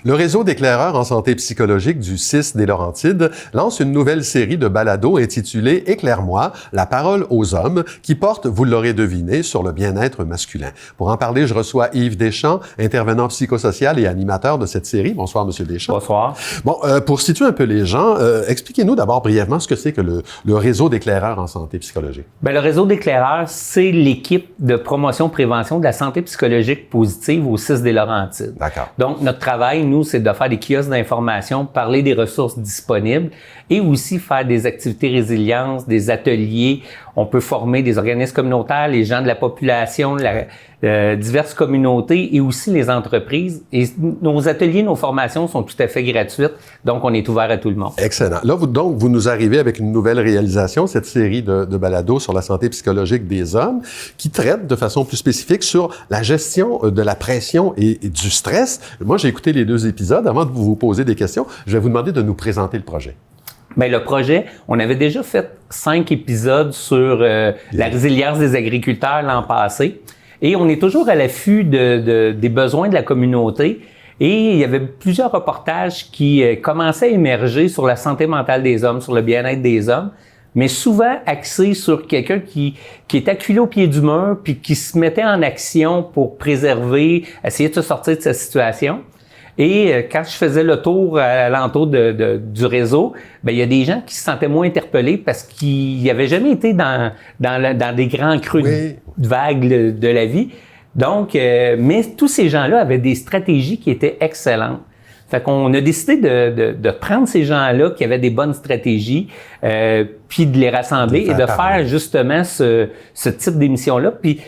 Le réseau d'éclaireurs en santé psychologique du CIS des Laurentides lance une nouvelle série de balados intitulée « Éclaire-moi, la parole aux hommes » qui porte, vous l'aurez deviné, sur le bien-être masculin. Pour en parler, je reçois Yves Deschamps, intervenant psychosocial et animateur de cette série. Bonsoir, Monsieur Deschamps. Bonsoir. Bon, pour situer un peu les gens, expliquez-nous d'abord brièvement ce que c'est que le réseau d'éclaireurs en santé psychologique. Bien, le réseau d'éclaireurs, c'est l'équipe de promotion-prévention de la santé psychologique positive au CIS des Laurentides. D'accord. Donc, notre travail, nous, c'est de faire des kiosques d'information, parler des ressources disponibles et aussi faire des activités résilience, des ateliers. On peut former des organismes communautaires, les gens de la population, diverses communautés et aussi les entreprises. Et nos ateliers, nos formations sont tout à fait gratuites, donc on est ouvert à tout le monde. Excellent. Là, vous nous arrivez avec une nouvelle réalisation, cette série de balados sur la santé psychologique des hommes, qui traite de façon plus spécifique sur la gestion de la pression et du stress. Moi, j'ai écouté les 2 épisodes. Avant de vous poser des questions, je vais vous demander de nous présenter le projet. Bien, le projet, on avait déjà fait 5 épisodes sur la résilience des agriculteurs l'an passé. Et on est toujours à l'affût des besoins de la communauté. Et il y avait plusieurs reportages qui commençaient à émerger sur la santé mentale des hommes, sur le bien-être des hommes, mais souvent axés sur quelqu'un qui est acculé au pied du mur puis qui se mettait en action pour préserver, essayer de se sortir de sa situation. Et quand je faisais le tour à l'entour du réseau, ben il y a des gens qui se sentaient moins interpellés parce qu'ils n'avaient jamais été dans des grands creux de vagues de la vie. Donc, mais tous ces gens-là avaient des stratégies qui étaient excellentes. Fait qu'on a décidé de prendre ces gens-là qui avaient des bonnes stratégies, puis de les rassembler et de faire justement ce type d'émission-là. Puis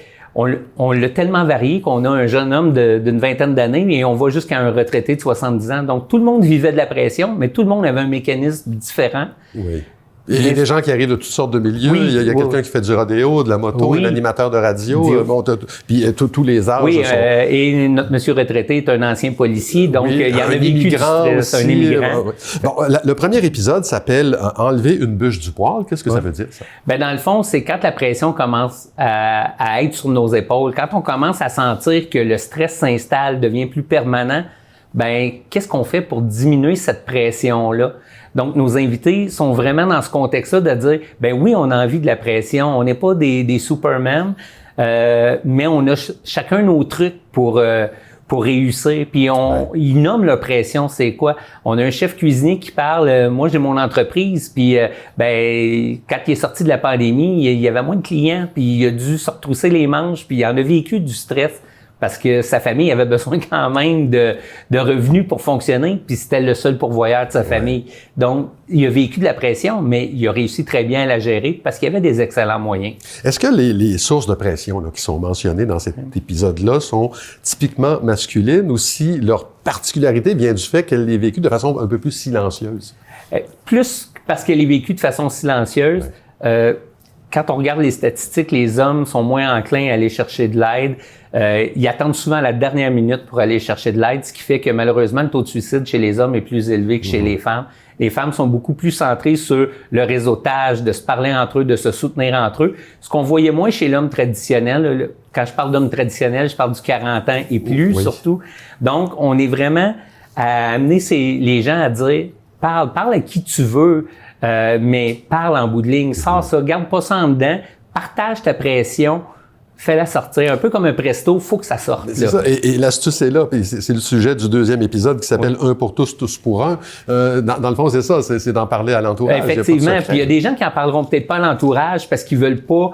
on l'a tellement varié qu'on a un jeune homme d'une vingtaine d'années et on va jusqu'à un retraité de 70 ans. Donc, tout le monde vivait de la pression, mais tout le monde avait un mécanisme différent. Oui. Il y a des gens qui arrivent de toutes sortes de milieux. Oui, il y a quelqu'un qui fait du rodéo, de la moto, un animateur de radio, puis tous les âges. Oui, et notre monsieur retraité est un ancien policier, donc il y avait vécu du stress, un immigrant. Bon, le premier épisode s'appelle « Enlever une bûche du poêle ». Qu'est-ce que ça veut dire, ça? Ben dans le fond, c'est quand la pression commence à être sur nos épaules, quand on commence à sentir que le stress s'installe, devient plus permanent, ben qu'est-ce qu'on fait pour diminuer cette pression-là? Donc, nos invités sont vraiment dans ce contexte-là de dire, ben oui, on a envie de la pression, on n'est pas des Superman, mais on a chacun nos trucs pour réussir. Puis ils nomment la pression, c'est quoi? On a un chef cuisinier qui parle, moi j'ai mon entreprise, puis ben quand il est sorti de la pandémie, il y avait moins de clients, puis il a dû se retrousser les manches, puis il en a vécu du stress. Parce que sa famille avait besoin quand même de revenus pour fonctionner, puis c'était le seul pourvoyeur de sa famille. Donc, il a vécu de la pression, mais il a réussi très bien à la gérer parce qu'il y avait des excellents moyens. Est-ce que les sources de pression là, qui sont mentionnées dans cet épisode-là sont typiquement masculines ou si leur particularité vient du fait qu'elle est vécue de façon un peu plus silencieuse? Plus parce qu'elle est vécue de façon silencieuse. Quand on regarde les statistiques, les hommes sont moins enclins à aller chercher de l'aide. Ils attendent souvent à la dernière minute pour aller chercher de l'aide, ce qui fait que malheureusement, le taux de suicide chez les hommes est plus élevé que chez les femmes. Les femmes sont beaucoup plus centrées sur le réseautage, de se parler entre eux, de se soutenir entre eux. Ce qu'on voyait moins chez l'homme traditionnel, quand je parle d'homme traditionnel, je parle du 40 ans et plus surtout. Donc, on est vraiment à amener les gens à dire, parle à qui tu veux, mais parle en bout de ligne, sors ça, garde pas ça en dedans, partage ta pression, fais-la sortir. Un peu comme un presto, faut que ça sorte. C'est ça, et l'astuce est là, puis c'est le sujet du 2e épisode qui s'appelle « Un pour tous, tous pour un ». Dans le fond, c'est ça, c'est d'en parler à l'entourage. Effectivement, puis il y a des gens qui en parleront peut-être pas à l'entourage parce qu'ils veulent pas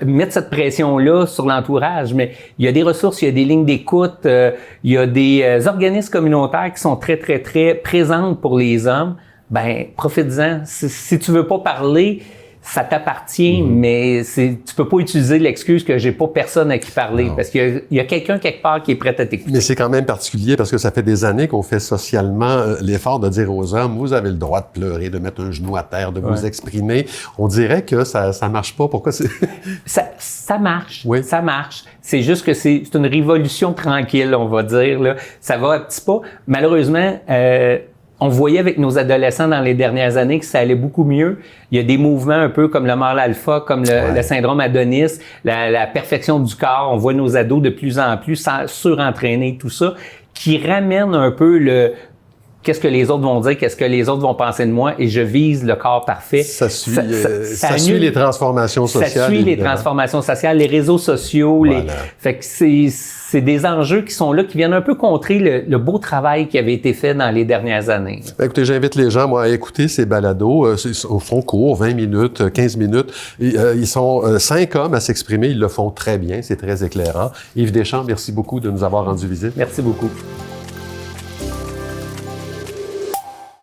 mettre cette pression-là sur l'entourage, mais il y a des ressources, il y a des lignes d'écoute, il y a des organismes communautaires qui sont très, très, très présentes pour les hommes. Ben, profite-en. Si tu veux pas parler, ça t'appartient, mais tu peux pas utiliser l'excuse que j'ai pas personne à qui parler, parce qu'il y a quelqu'un quelque part qui est prêt à t'écouter. Mais c'est quand même particulier parce que ça fait des années qu'on fait socialement l'effort de dire aux hommes, vous avez le droit de pleurer, de mettre un genou à terre, de vous exprimer. On dirait que ça marche pas. Pourquoi c'est... Ça marche. Oui. Ça marche. C'est juste que c'est une révolution tranquille, on va dire, là. Ça va à petits pas. Malheureusement, on voyait avec nos adolescents dans les dernières années que ça allait beaucoup mieux. Il y a des mouvements un peu comme le mâle alpha, comme le syndrome Adonis, la perfection du corps. On voit nos ados de plus en plus surentraînés, tout ça, qui ramène un peu le qu'est-ce que les autres vont dire, qu'est-ce que les autres vont penser de moi, et je vise le corps parfait. Ça suit les transformations sociales. Ça suit les transformations sociales, les réseaux sociaux. Voilà. Fait que c'est des enjeux qui sont là, qui viennent un peu contrer le beau travail qui avait été fait dans les dernières années. Écoutez, j'invite les gens, moi, à écouter ces balados. Au fond court, 20 minutes, 15 minutes. Ils sont 5 hommes à s'exprimer. Ils le font très bien. C'est très éclairant. Yves Deschamps, merci beaucoup de nous avoir rendu visite. Merci beaucoup.